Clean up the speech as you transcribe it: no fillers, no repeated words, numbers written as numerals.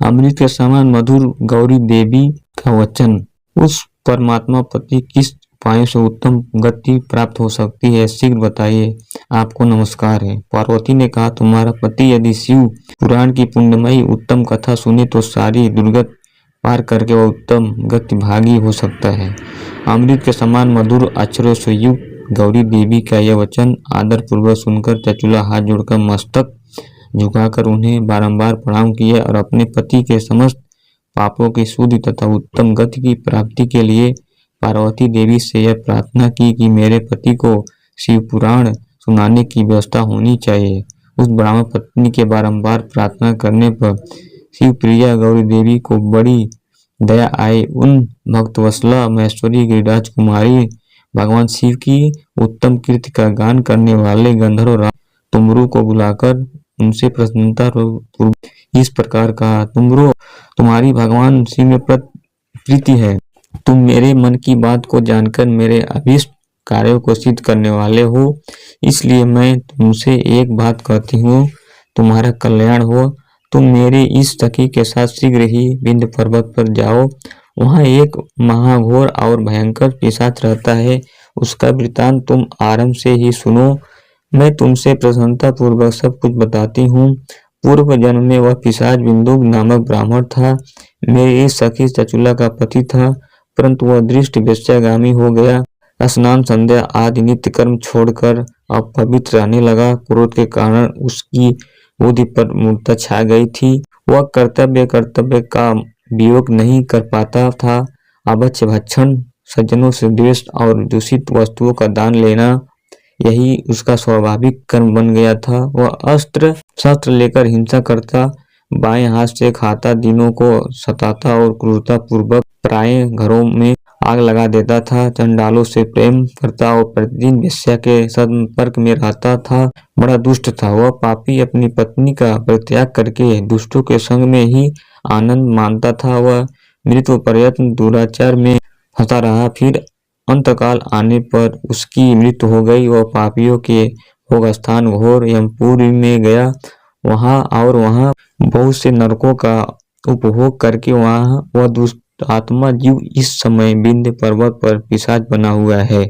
अमृत के समान मधुर गौरी देवी का वचन। उस परमात्मा पति किस उपायों से उत्तम गति प्राप्त हो सकती है, शीघ्र बताइए। आपको नमस्कार है। पार्वती ने कहा, तुम्हारा पति यदि शिव पुराण की पुण्यमयी उत्तम कथा सुने तो सारी दुर्गत पार करके वह उत्तम गति भागी हो सकता है। अमृत के समान मधुर अक्षरों से युक्त गौरी देवी का यह वचन आदर पूर्वक सुनकर चचुला हाथ जोड़कर मस्तक झुकाकर उन्हें बारंबार प्रणाम किए और अपने पति के समस्त पापों की शुद्धि तथा उत्तम गति की प्राप्ति के लिए पार्वती देवी से यह प्रार्थना की कि मेरे पति को शिव पुराण सुनाने की व्यवस्था होनी चाहिए। उस ब्राह्मण पत्नी के बारंबार प्रार्थना करने पर शिव प्रिया गौरी देवी को बड़ी दया आई। उन भक्तवत्सला महेश्वरी गिरिराज कुमारी भगवान शिव की उत्तम कीर्ति का गान करने वाले गंधर्व राज तुमरू को बुलाकर उनसे प्रसन्नता पूर्वक इस प्रकार कहा, तुमरू, तुम्हारी भगवान शिव में प्रीति है। तुम मेरे मन की बात को जानकर मेरे अभीष्ट कार्यों को सिद्ध करने वाले हो, इसलिए मैं तुमसे एक बात कहती हूँ, तुम्हारा कल्याण हो। तुम मेरे इस सखी के साथ शीघ्र ही विंध्य पर्वत पर जाओ। वहाँ एक महाघोर और भयंकर पिशाच रहता है। उसका वृतांत तुम आरंभ से ही सुनो। मैं तुमसे प्रसन्नता पूर्वक सब कुछ बताती हूँ। पूर्व जन्म में वह पिशाच बिंदुक नामक ब्राह्मण था, मेरी इस सखी चचुला का पति था, परंतु वह दृष्ट वेश्यागामी हो गया। स्नान संध्या आदि नित्य कर्म छोड़कर अपवित्र रहने लगा। क्रोध के कारण उसकी बुद्धि पर मूर्छा छा गई थी। वह कर्तव्य का वियोग नहीं कर पाता था। अभक्ष्य भक्षण, सज्जनों से द्वेष और दूषित वस्तुओं का दान लेना, यही उसका स्वाभाविक कर्म बन गया था। वह अस्त्र शस्त्र लेकर हिंसा करता, बाएं हाथ से खाता, दिनों को सताता और क्रूरता पूर्वक प्राय घरों में आग लगा देता था। चंडालों से प्रेम करता और प्रतिदिन वेश्या के संपर्क में रहता था। बड़ा दुष्ट था वह पापी। अपनी पत्नी का परित्याग करके दुष्टों के संग में ही आनंद मानता था। वह मृत्यु पर्यंत दुराचार में फंसा रहा। फिर अंतकाल आने पर उसकी मृत्यु हो गई। वह पापियों के भोग स्थान घोर यमपुरी में गया। वहाँ बहुत से नरकों का उपभोग करके वह दुष्ट आत्मा जीव इस समय विंध्य पर्वत पर पिशाच बना हुआ है।